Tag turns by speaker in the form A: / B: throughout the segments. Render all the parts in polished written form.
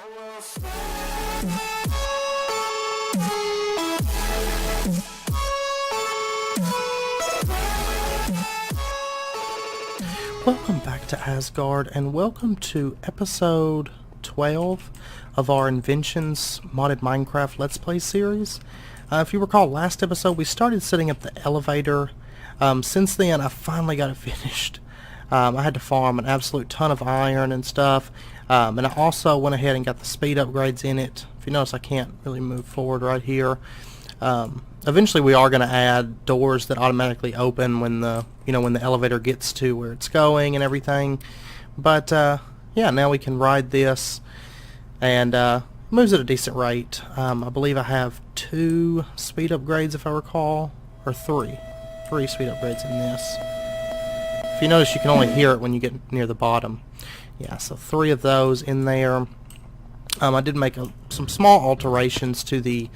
A: Welcome back to Asgard, and welcome to episode 12 of our Inventions modded Minecraft Let's Play series. If you recall, last episode we started setting up the elevator. Since then I finally got it finished. I had to farm an absolute ton of iron and stuff, and I also went ahead and got the speed upgrades in it. If you notice, I can't really move forward right here. Eventually we are going to add doors that automatically open when the elevator gets to where it's going and everything. But yeah, now we can ride this, and moves at a decent rate. I believe I have 2 speed upgrades, if I recall, or 3 speed upgrades in this. If you notice, you can only hear it when you get near the bottom. Yeah, so 3 of those in there. I did make some small alterations to the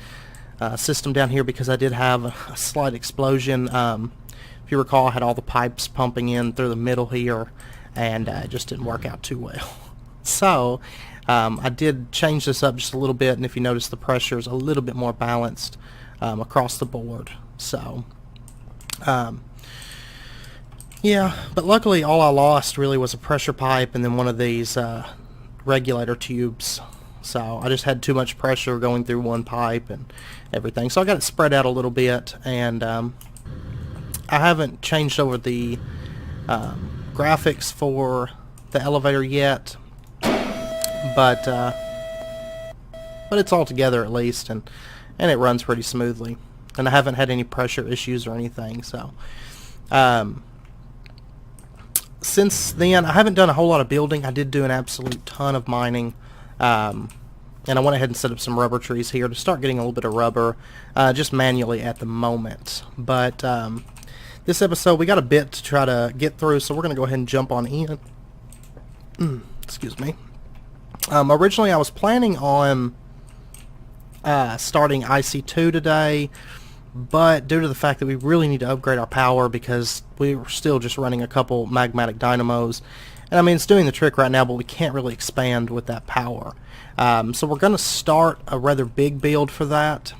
A: system down here because I did have a slight explosion. If you recall, I had all the pipes pumping in through the middle here, and it just didn't work out too well. So I did change this up just a little bit, and if you notice, the pressure is a little bit more balanced across the board. So yeah, but luckily all I lost really was a pressure pipe and then one of these regulator tubes. So I just had too much pressure going through one pipe and everything. So I got it spread out a little bit, and I haven't changed over the graphics for the elevator yet, but it's all together at least, and it runs pretty smoothly. And I haven't had any pressure issues or anything. So since then I haven't done a whole lot of building. I did do an absolute ton of mining. And I went ahead and set up some rubber trees here to start getting a little bit of rubber, just manually at the moment. But this episode we got a bit to try to get through, so we're going to go ahead and jump on in. Excuse me. Originally I was planning on starting IC2 today, but due to the fact that we really need to upgrade our power because we were still just running a couple magmatic dynamos. And I mean, it's doing the trick right now, but we can't really expand with that power. So we're going to start a rather big build for that.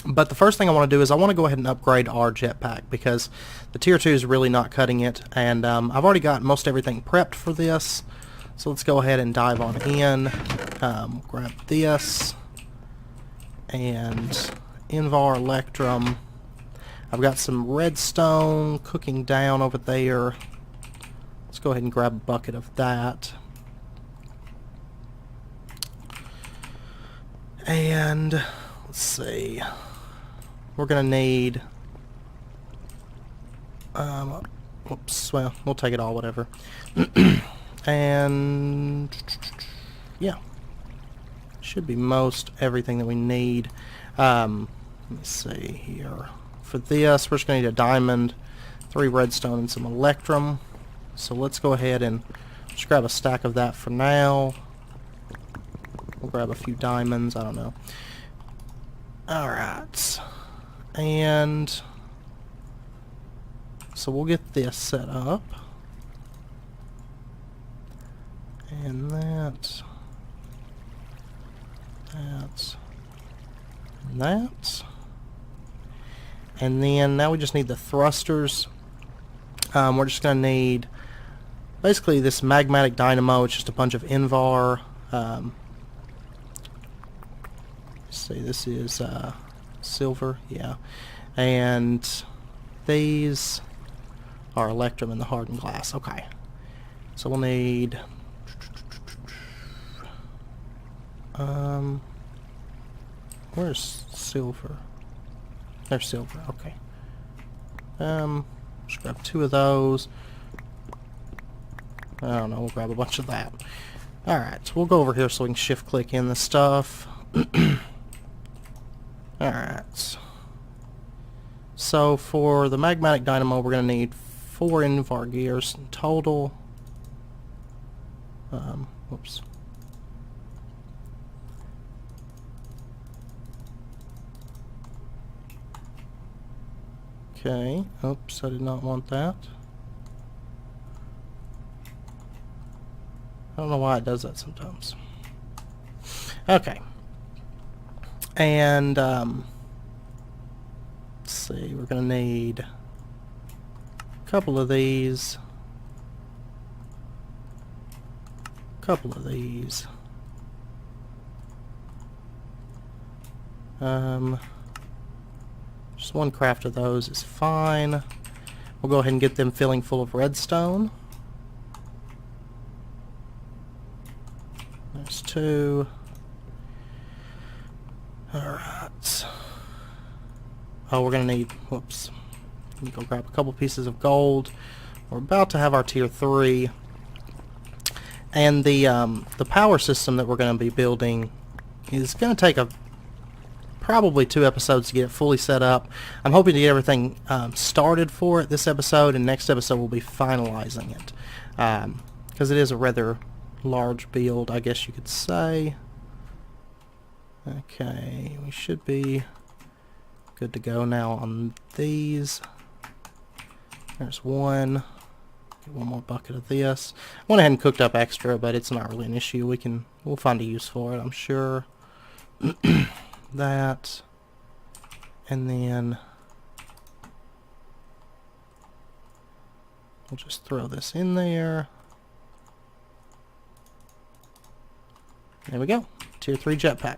A: But the first thing I want to do is I want to go ahead and upgrade our jetpack because the tier 2 is really not cutting it. And I've already got most everything prepped for this. So let's go ahead and dive on in. Grab this. And Invar Electrum. I've got some redstone cooking down over there. Let's go ahead and grab a bucket of that. And let's see. We're going to need... whoops, well, we'll take it all, whatever. And yeah. Should be most everything that we need. Let me see here. For this, we're just going to need a diamond, 3 redstone, and some electrum. So let's go ahead and just grab a stack of that for now. We'll grab a few diamonds, I don't know. Alright. And so we'll get this set up. And that. And that. And then now we just need the thrusters. We're just going to need basically this magmatic dynamo. It's just a bunch of Invar. See, this is silver, yeah. And these are electrum and the hardened glass. Okay. So we'll need where's silver? There's silver, okay. Just grab 2 of those. I don't know, we'll grab a bunch of that. Alright, so we'll go over here so we can shift click in the stuff. Alright. So for the magmatic dynamo we're going to need 4 Invar gears in total. Whoops. Okay, oops, I did not want that. I don't know why it does that sometimes. Okay. And, let's see, we're going to need a couple of these. Couple of these. Just one craft of those is fine. We'll go ahead and get them filling full of redstone. There's two. Alright. Oh, we're gonna need, whoops. Let me go grab a couple pieces of gold. We're about to have our tier 3. And the power system that we're gonna be building is gonna take probably 2 episodes to get it fully set up. I'm hoping to get everything started for it this episode, and next episode we'll be finalizing it. Because it is a rather large build, I guess you could say. Okay, we should be good to go now on these. There's one. Get one more bucket of this. I went ahead and cooked up extra, but it's not really an issue. We'll find a use for it, I'm sure. That, and then we'll just throw this in there. There we go. Tier 3 jetpack.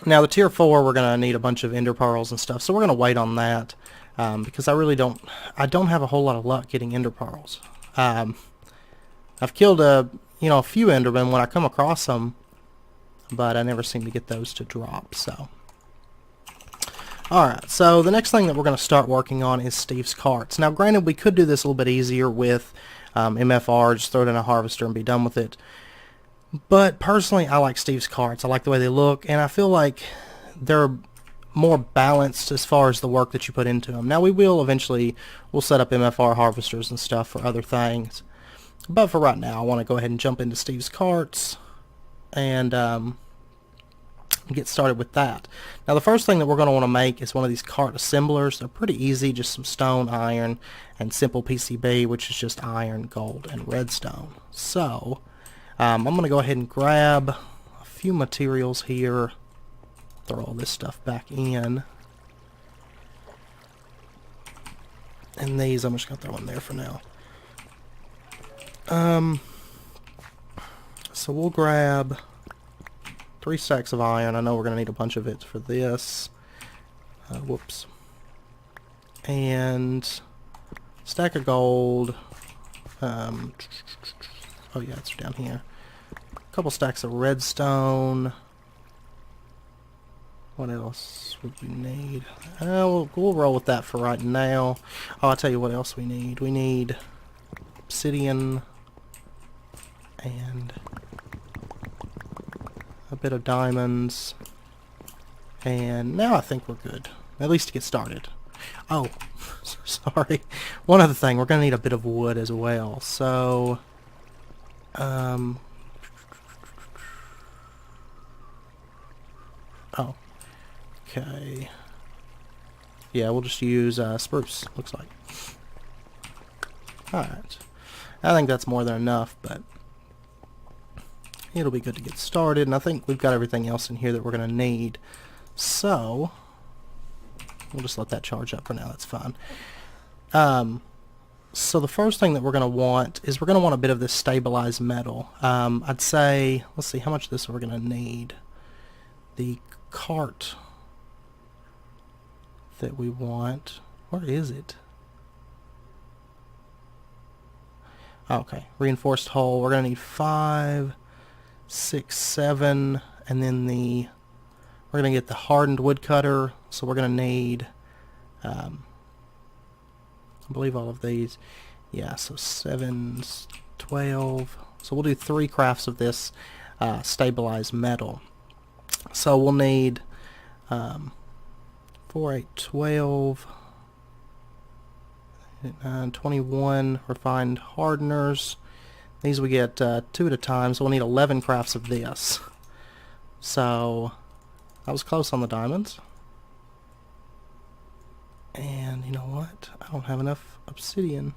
A: Now the tier 4 we're gonna need a bunch of ender pearls and stuff, so we're gonna wait on that because I don't have a whole lot of luck getting ender pearls. I've killed a few endermen when I come across them, but I never seem to get those to drop. So, alright, so the next thing that we're going to start working on is Steve's carts. Now granted, we could do this a little bit easier with MFR, just throw it in a harvester and be done with it. But personally, I like Steve's carts. I like the way they look, and I feel like they're more balanced as far as the work that you put into them. Now we'll set up MFR harvesters and stuff for other things. But for right now, I want to go ahead and jump into Steve's carts and get started with that. Now the first thing that we're going to want to make is one of these cart assemblers. They're pretty easy, just some stone, iron, and simple PCB, which is just iron, gold, and redstone. So I'm going to go ahead and grab a few materials here, throw all this stuff back in, and these I'm just going to throw in there for now. So we'll grab 3 stacks of iron. I know we're going to need a bunch of it for this. Whoops. And stack of gold. Oh yeah, it's down here. A couple stacks of redstone. What else would we need? We'll roll with that for right now. Oh, I'll tell you what else we need. We need obsidian and a bit of diamonds, and now I think we're good, at least to get started. Oh, sorry. One other thing, we're going to need a bit of wood as well. So, oh, okay. Yeah, we'll just use spruce, looks like. Alright. I think that's more than enough, but it'll be good to get started, and I think we've got everything else in here that we're going to need. So, we'll just let that charge up for now, that's fine. So the first thing that we're going to want is we're going to want a bit of this stabilized metal. I'd say, let's see, how much of this we're going to need. The cart that we want, where is it? Okay, reinforced hull, we're going to need 5, 6, 7, and then we're going to get the hardened woodcutter, so we're going to need, I believe all of these, yeah, so 7, 12, so we'll do 3 crafts of this stabilized metal. So we'll need 4, 8, 12, 21 refined hardeners. These we get 2 at a time, so we'll need 11 crafts of this. So I was close on the diamonds. And you know what? I don't have enough obsidian.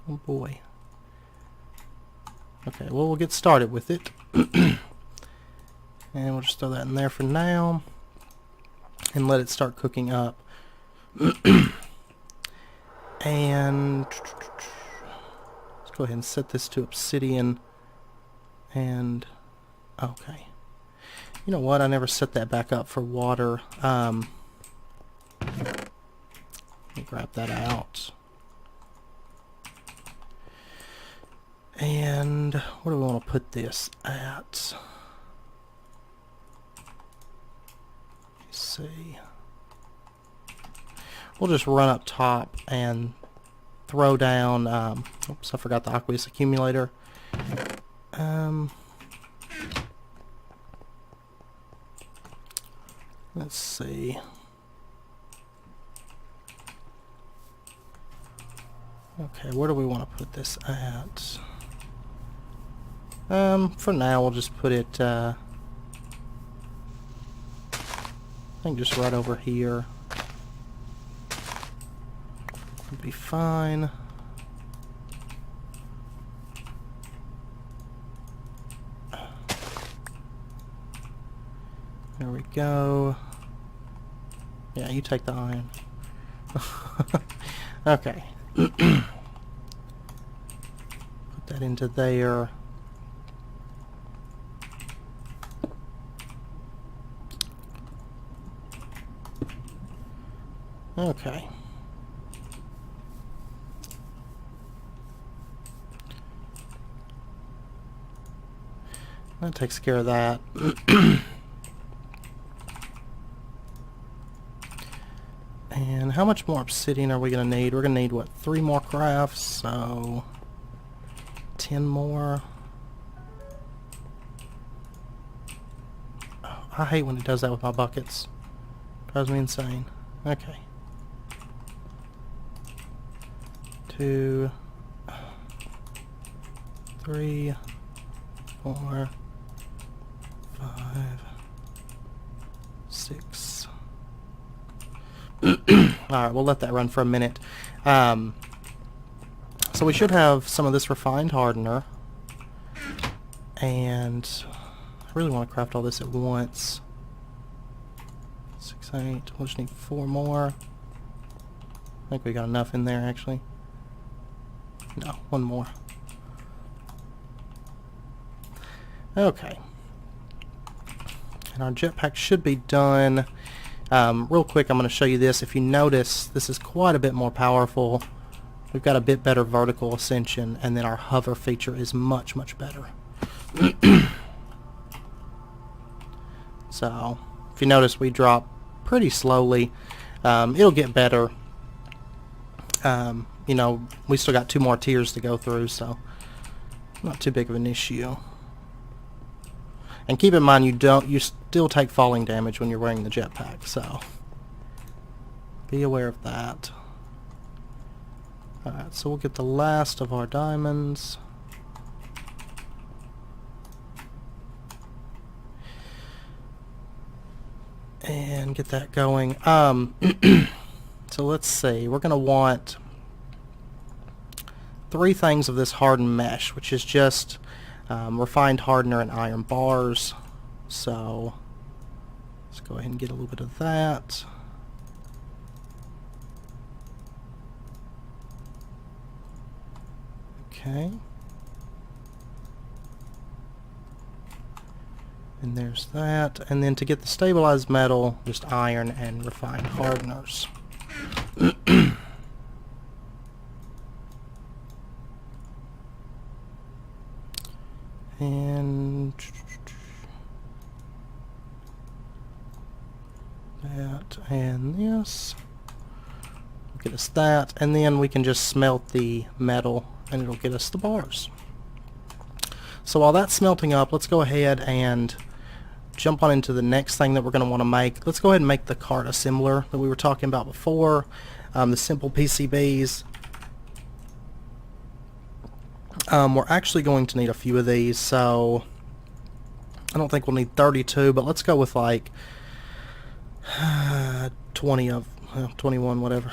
A: Oh boy. Okay, well, we'll get started with it. And we'll just throw that in there for now. And let it start cooking up. And let's go ahead and set this to obsidian. And okay. You know what? I never set that back up for water. Let me grab that out. And where do we want to put this at? Let's see. We'll just run up top and throw down, oops, I forgot the aqueous accumulator. Let's see. Okay, where do we want to put this at? For now, we'll just put it, I think just right over here. It'll be fine. There we go. Yeah, you take the iron. Okay. Put that into there. Okay. That takes care of that. And how much more obsidian are we going to need? We're going to need, what, 3 more crafts, so 10 more. Oh, I hate when it does that with my buckets. Drives me insane. Okay. 2, 3, 4, 5, 6. Alright, we'll let that run for a minute. So we should have some of this refined hardener. And I really want to craft all this at once. 6, 8. We'll just need 4 more. I think we got enough in there, actually. No, 1 more. Okay. And our jetpack should be done. Real quick, I'm going to show you this. If you notice, this is quite a bit more powerful. We've got a bit better vertical ascension, and then our hover feature is much, much better. So, if you notice, we drop pretty slowly. It'll get better. You know, we still got 2 more tiers to go through, so not too big of an issue. And keep in mind, you still take falling damage when you're wearing the jetpack, so be aware of that. Alright, so we'll get the last of our diamonds. And get that going. So let's see, we're going to want 3 things of this hardened mesh, which is just refined hardener and iron bars. So let's go ahead and get a little bit of that. Okay. And there's that. And then to get the stabilized metal, just iron and refined hardeners. And that and this. Get us that, and then we can just smelt the metal and it'll get us the bars. So while that's smelting up, let's go ahead and jump on into the next thing that we're going to want to make. Let's go ahead and make the cart assembler that we were talking about before, the simple PCBs. We're actually going to need a few of these, so I don't think we'll need 32, but let's go with like 20 of, 21, whatever.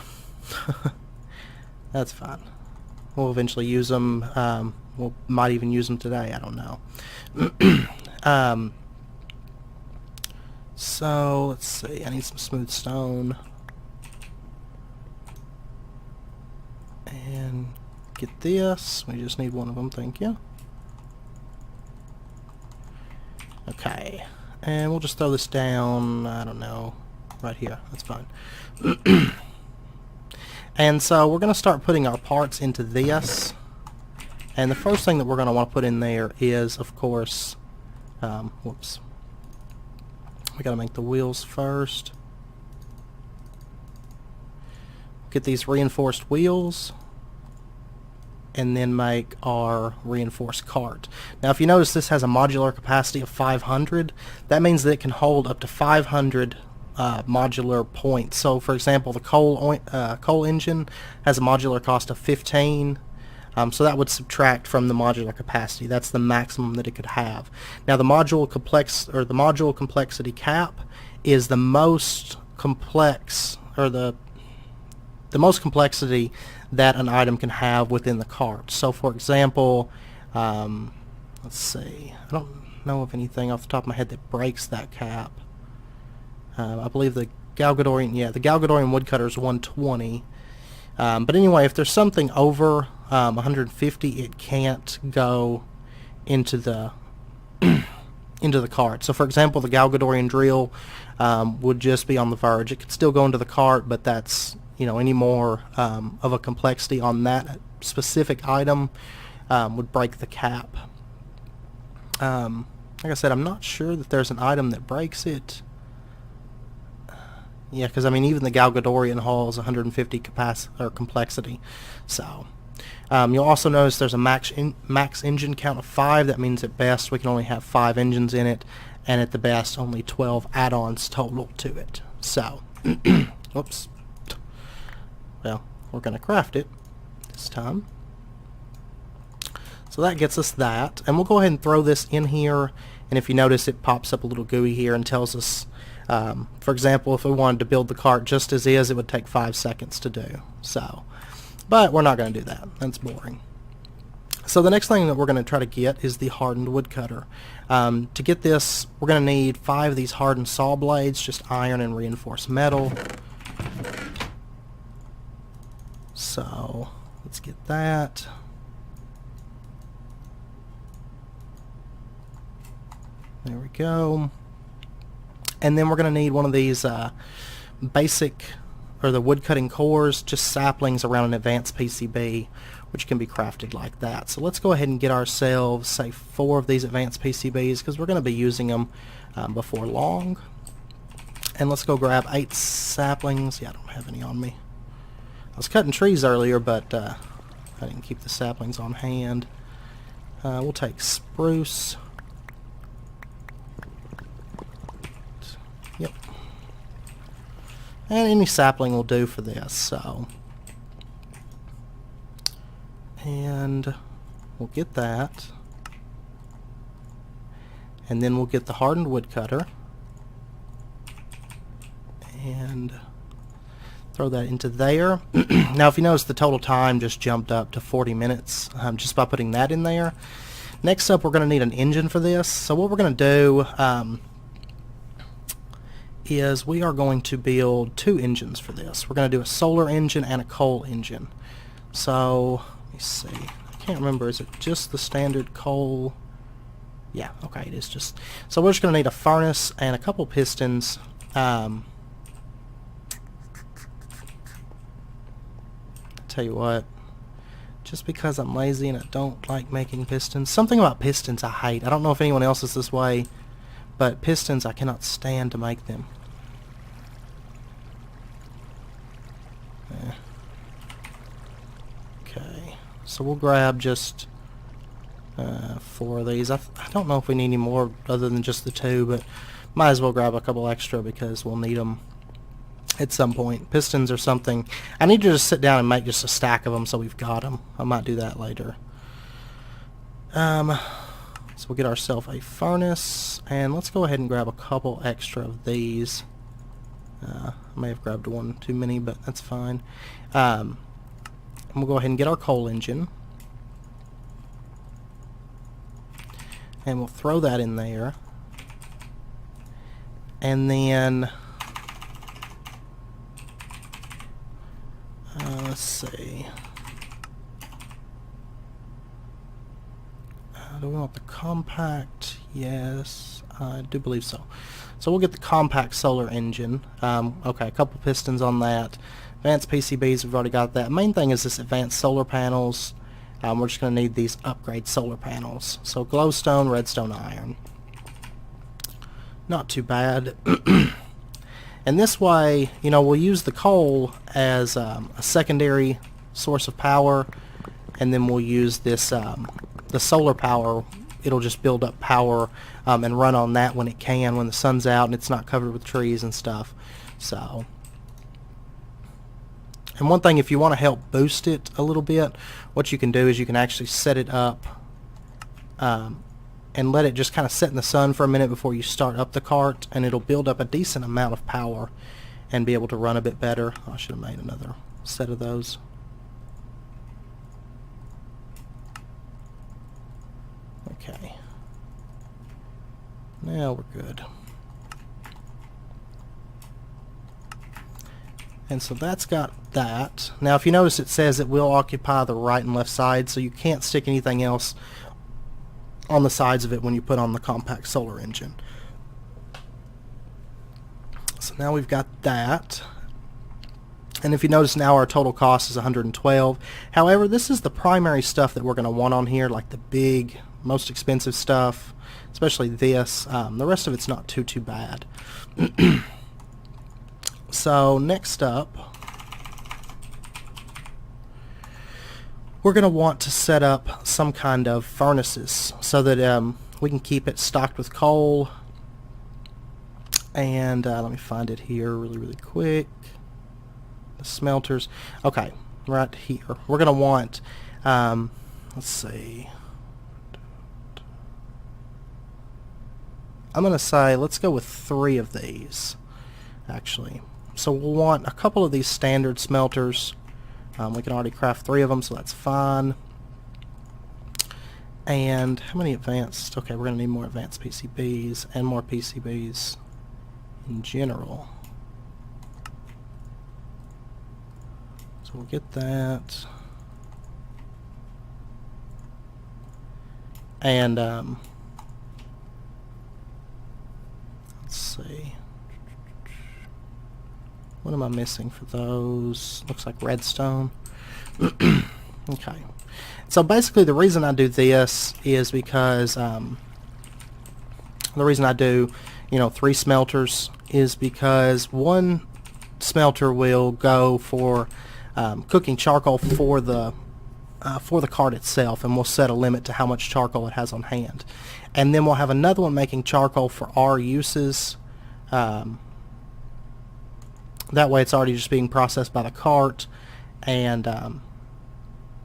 A: That's fine. We'll eventually use them. we might even use them today. I don't know. So let's see. I need some smooth stone. And get this. We just need one of them. Thank you. Okay. And we'll just throw this down, I don't know, right here. That's fine. And so we're going to start putting our parts into this. And the first thing that we're going to want to put in there is, of course, whoops. We got to make the wheels first. Get these reinforced wheels. And then make our reinforced cart. Now if you notice, this has a modular capacity of 500. That means that it can hold up to 500 modular points. So for example, the coal engine has a modular cost of 15. So that would subtract from the modular capacity. That's the maximum that it could have. Now the module complexity cap is the most complex, or the most complexity that an item can have within the cart. So for example, let's see, I don't know of anything off the top of my head that breaks that cap. I believe the Galgadorian, the Galgadorian woodcutter is 120. But anyway, if there's something over 150, it can't go into the into the cart. So for example, the Galgadorian drill would just be on the verge. It could still go into the cart, but that's, any more of a complexity on that specific item would break the cap. Like I said, I'm not sure that there's an item that breaks it. Yeah, because even the Galgadorian hull is 150 complexity. So you'll also notice there's a max engine count of 5. That means at best we can only have 5 engines in it, and at the best only 12 add-ons total to it. So, whoops. Well, we're going to craft it this time. So that gets us that. And we'll go ahead and throw this in here. And if you notice, it pops up a little GUI here and tells us, for example, if we wanted to build the cart just as is, it would take 5 seconds to do. So, but we're not going to do that. That's boring. So the next thing that we're going to try to get is the hardened woodcutter. To get this, we're going to need 5 of these hardened saw blades, just iron and reinforced metal. So let's get that. There we go. And then we're going to need one of these basic, or the wood cutting cores, just saplings around an advanced PCB, which can be crafted like that. So let's go ahead and get ourselves, say, 4 of these advanced PCBs, because we're going to be using them before long. And let's go grab 8 saplings. Yeah, I don't have any on me. I was cutting trees earlier, but I didn't keep the saplings on hand. We'll take spruce. Yep. And any sapling will do for this, so. And we'll get that. And then we'll get the hardened woodcutter. And throw that into there. Now if you notice, the total time just jumped up to 40 minutes just by putting that in there. Next up, we're going to need an engine for this. So what we're going to do is we are going to build 2 engines for this. We're going to do a solar engine and a coal engine. So let me see. I can't remember. Is it just the standard coal? Yeah, okay, it is just. So we're just going to need a furnace and a couple pistons. Tell you what, just because I'm lazy and I don't like making pistons. Something about pistons I hate. I don't know if anyone else is this way, but pistons, I cannot stand to make them. Okay, so we'll grab just 4 of these. I don't know if we need any more other than just the 2, but might as well grab a couple extra because we'll need them at some point. Pistons or something. I need to just sit down and make just a stack of them so we've got them. I might do that later. So we'll get ourselves a furnace, and let's go ahead and grab a couple extra of these. I may have grabbed one too many, but that's fine. And we'll go ahead and get our coal engine. And we'll throw that in there. And then let's see. Do we want the compact? Yes, I do believe so. So we'll get the compact solar engine. Okay, a couple pistons on that. Advanced PCBs, we've already got that. Main thing is this advanced solar panels. We're just going to need these upgrade solar panels. So glowstone, redstone, iron. Not too bad. And this way, you know, we'll use the coal as a secondary source of power, and then we'll use this the solar power. It'll just build up power and run on that when it can, when the sun's out and it's not covered with trees and stuff. So, and one thing, if you want to help boost it a little bit, what you can do is you can actually set it up and let it just kind of sit in the sun for a minute before you start up the cart, and it'll build up a decent amount of power and be able to run a bit better. I should have made another set of those. Okay. Now we're good. And so that's got that. Now if you notice, it says it will occupy the right and left side, so you can't stick anything else on the sides of it when you put on the compact solar engine. So now we've got that. And if you notice, now our total cost is 112. However, this is the primary stuff that we're going to want on here, like the big, most expensive stuff, especially this. The rest of it's not too bad. So next up, we're going to want to set up some kind of furnaces so that we can keep it stocked with coal. And let me find it here really quick. The smelters. Okay, right here. We're going to want, let's see. I'm going to say, let's go with 3 of these, actually. So we'll want a couple of these standard smelters. We can already craft 3 of them, so that's fine. And how many advanced? Okay, we're going to need more advanced PCBs and more PCBs in general. So we'll get that. And let's see. What am I missing for those? Looks like redstone. Okay. So basically the reason I do this is because the reason I do, 3 smelters is because 1 smelter will go for cooking charcoal for the cart itself, and we'll set a limit to how much charcoal it has on hand. And then we'll have another one making charcoal for our uses. That way it's already just being processed by the cart, and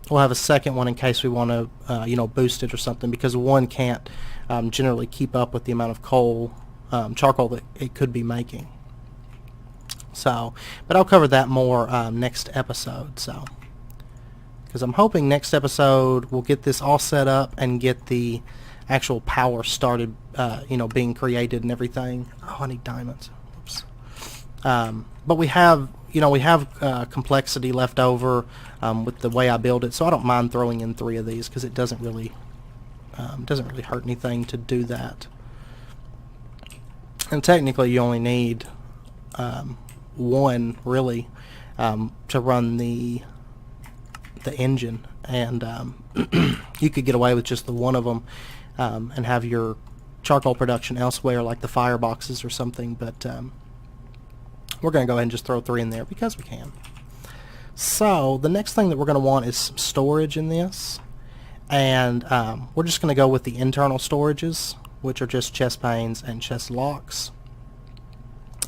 A: we'll have a second one in case we want to boost it or something, because one can't generally keep up with the amount of charcoal that it could be making. So, but I'll cover that more next episode. So, because I'm hoping next episode we'll get this all set up and get the actual power started, being created and everything. Oh, I need diamonds. Oops. But we have complexity left over with the way I build it, so I don't mind throwing in 3 of these because it doesn't really hurt anything to do that. And technically, you only need 1 really to run the engine, and you could get away with just the 1 of them and have your charcoal production elsewhere, like the fireboxes or something. But we're going to go ahead and just throw 3 in there because we can. So the next thing that we're going to want is some storage in this, and we're just going to go with the internal storages, which are just chest panes and chest locks.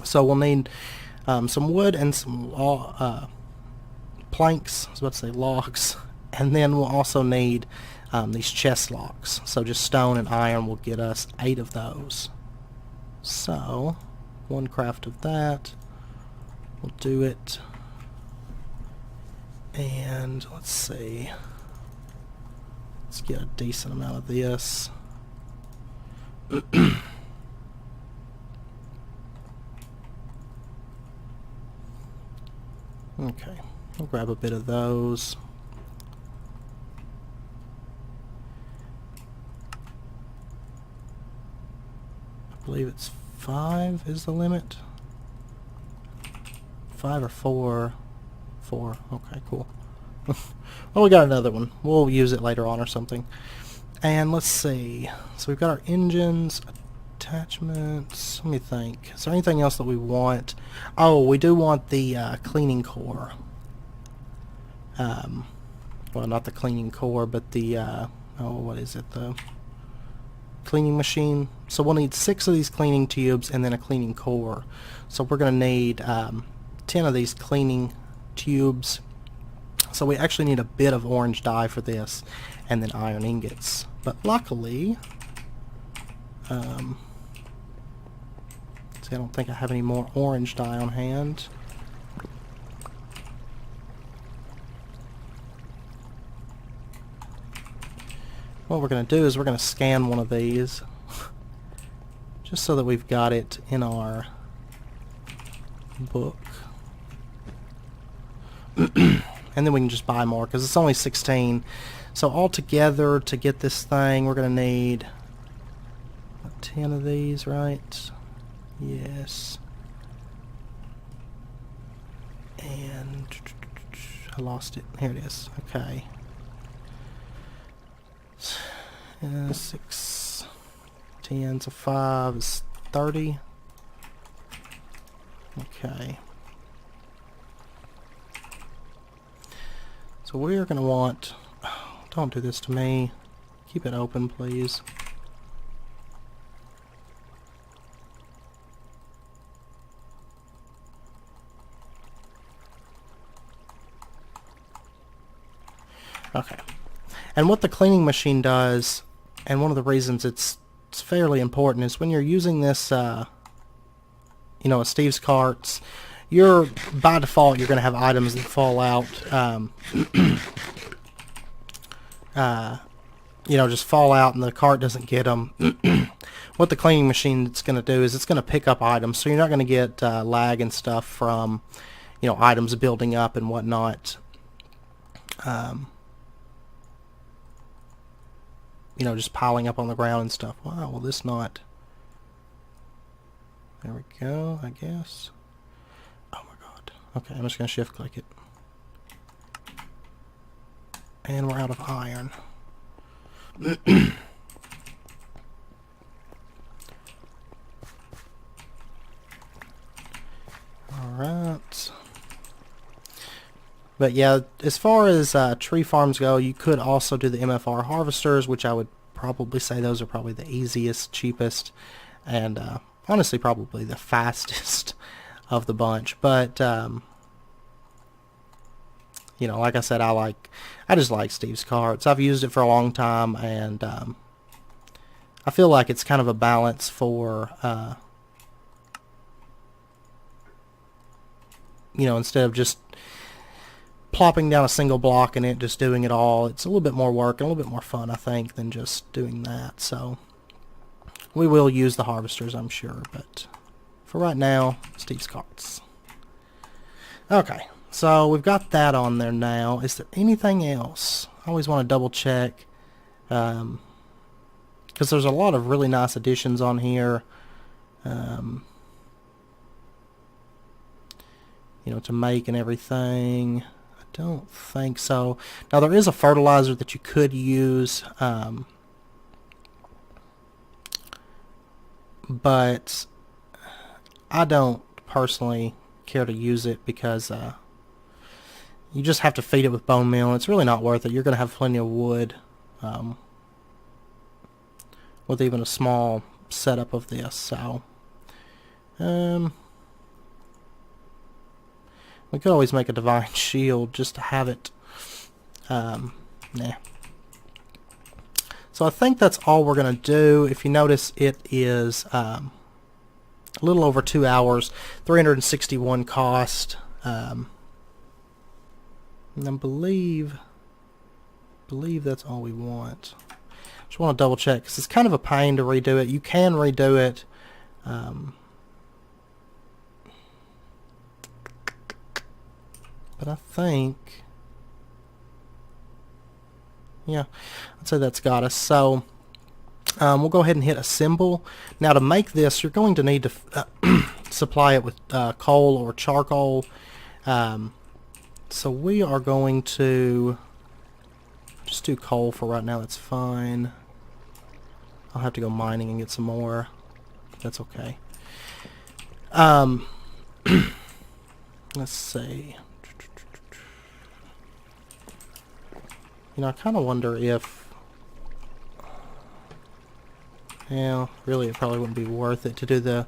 A: So we'll need some wood and some planks, I was about to say logs, and then we'll also need these chest locks. So just stone and iron will get us 8 of those. So 1 craft of that. We'll do it. And let's see. Let's get a decent amount of this. Okay, we'll grab a bit of those. I believe it's 5 is the limit. 5 or 4? 4. Okay, cool. Well, we got another one. We'll use it later on or something. And let's see. So we've got our engines, attachments. Let me think. Is there anything else that we want? Oh, we do want the cleaning core. Well, not the cleaning core, but the oh, what is it? The cleaning machine. So we'll need 6 of these cleaning tubes and then a cleaning core. So we're going to need 10 of these cleaning tubes. So we actually need a bit of orange dye for this, and then iron ingots. But luckily, see, I don't think I have any more orange dye on hand. What we're going to do is we're going to scan one of these, just so that we've got it in our book. And then we can just buy more, because it's only 16. So altogether, to get this thing, we're going to need 10 of these, right? Yes. And I lost it. Here it is. Okay. 6, 10, so 5 is 30. Okay. So we're going to want... Oh, don't do this to me. Keep it open, please. Okay. And what the cleaning machine does, and one of the reasons it's fairly important, is when you're using this, you know, Steve's carts, you're, by default, you're going to have items that fall out, you know, just fall out and the cart doesn't get them. What the cleaning machine is going to do is it's going to pick up items, so you're not going to get lag and stuff from, you know, items building up and whatnot. You know, just piling up on the ground and stuff. Wow, will this not... There we go, I guess. Oh my god. Okay, I'm just going to shift click it. And we're out of iron. Alright. But yeah, as far as tree farms go, you could also do the MFR harvesters, which I would probably say those are probably the easiest, cheapest, and honestly probably the fastest of the bunch. But you know, like I said, I just like Steve's carts. I've used it for a long time, and I feel like it's kind of a balance for you know, instead of just plopping down a single block and it just doing it all, it's a little bit more work and a little bit more fun, I think, than just doing that. So we will use the harvesters, I'm sure, but for right now, Steve's carts. Okay, so we've got that on there now. Is there anything else? I always want to double check, because there's a lot of really nice additions on here. You know, to make and everything. I don't think so. Now there is a fertilizer that you could use, but I don't personally care to use it because you just have to feed it with bone meal. It's really not worth it. You're going to have plenty of wood with even a small setup of this. So we could always make a divine shield just to have it. Nah. So I think that's all we're going to do. If you notice, it is a little over 2 hours, 361 cost. And I believe that's all we want. Just Just want to double check because it's kind of a pain to redo it. You can redo it. But I think, yeah, I'd say that's got us. So we'll go ahead and hit assemble. Now to make this, you're going to need to supply it with coal or charcoal. So we are going to just do coal for right now. That's fine. I'll have to go mining and get some more. That's okay. Let's see. You know, I kind of wonder if, yeah, really it probably wouldn't be worth it to do the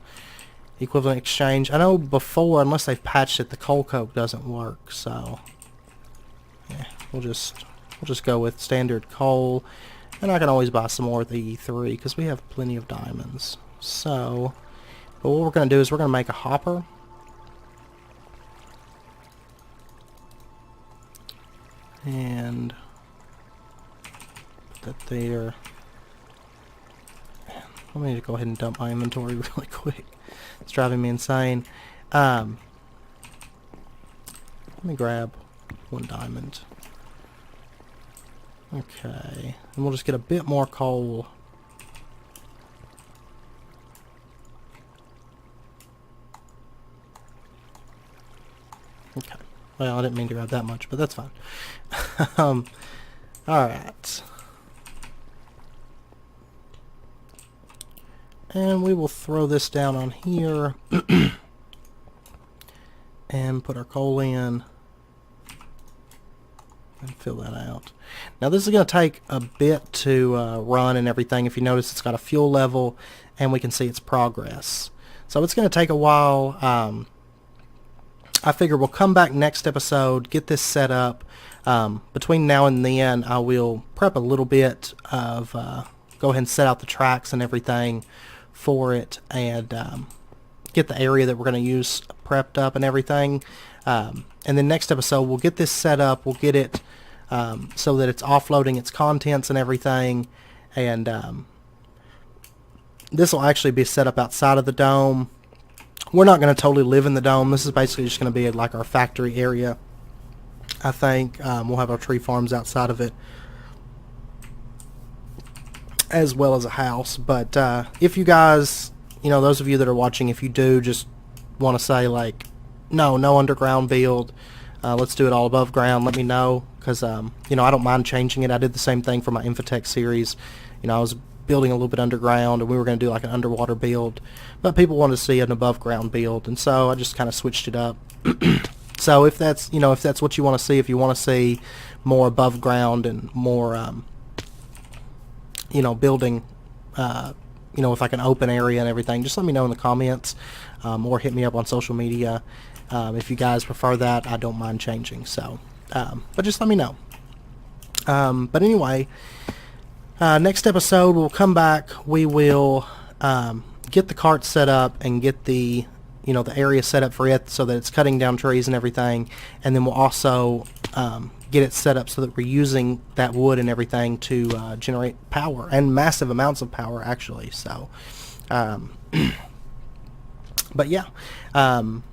A: equivalent exchange. I know before, unless they've patched it, the coal coke doesn't work, so yeah, we'll just go with standard coal, and I can always buy some more of the E3 because we have plenty of diamonds. So, but what we're going to do is we're going to make a hopper. And put that there. Let me go ahead and dump my inventory really quick. It's driving me insane. Let me grab one diamond. Okay. And we'll just get a bit more coal. Okay. Well, I didn't mean to grab that much, but that's fine. Alright. And we will throw this down on here. And put our coal in. And fill that out. Now this is going to take a bit to run and everything. If you notice, it's got a fuel level, and we can see its progress. So it's going to take a while. I figure we'll come back next episode, get this set up. Between now and then, I will prep a little bit of, go ahead and set out the tracks and everything for it, and get the area that we're going to use prepped up and everything. And then next episode, we'll get this set up, we'll get it so that it's offloading its contents and everything, and this will actually be set up outside of the dome. We're not going to totally live in the dome. This is basically just going to be like our factory area, I think. We'll have our tree farms outside of it, as well as a house. But if you guys, you know, those of you that are watching, if you do just want to say, like, no underground build, let's do it all above ground, let me know, because, you know, I don't mind changing it. I did the same thing for my Infotech series. You know, I was building a little bit underground, and we were going to do like an underwater build, but people wanted to see an above ground build, and so I just kind of switched it up. So if that's, you know, if that's what you want to see, if you want to see more above ground and more, you know, building, you know, with like an open area and everything, just let me know in the comments, or hit me up on social media. If you guys prefer that, I don't mind changing. So, but just let me know. But anyway, next episode we'll come back. We will get the cart set up and get the, you know, the area set up for it so that it's cutting down trees and everything, and then we'll also get it set up so that we're using that wood and everything to generate power, and massive amounts of power actually. So but yeah, and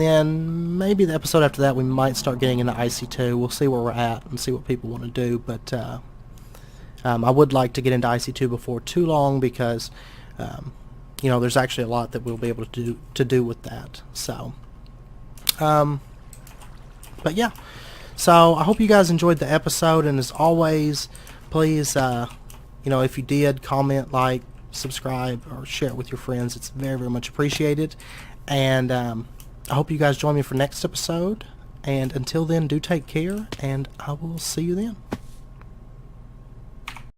A: then maybe the episode after that we might start getting into IC2. We'll see where we're at and see what people want to do, but I would like to get into IC2 before too long, because you know, there's actually a lot that we'll be able to do with that. So but yeah, so I hope you guys enjoyed the episode, and as always, please, you know, if you did, comment, like, subscribe, or share it with your friends. It's very, very much appreciated, and I hope you guys join me for next episode, and until then, do take care, and I will see you then.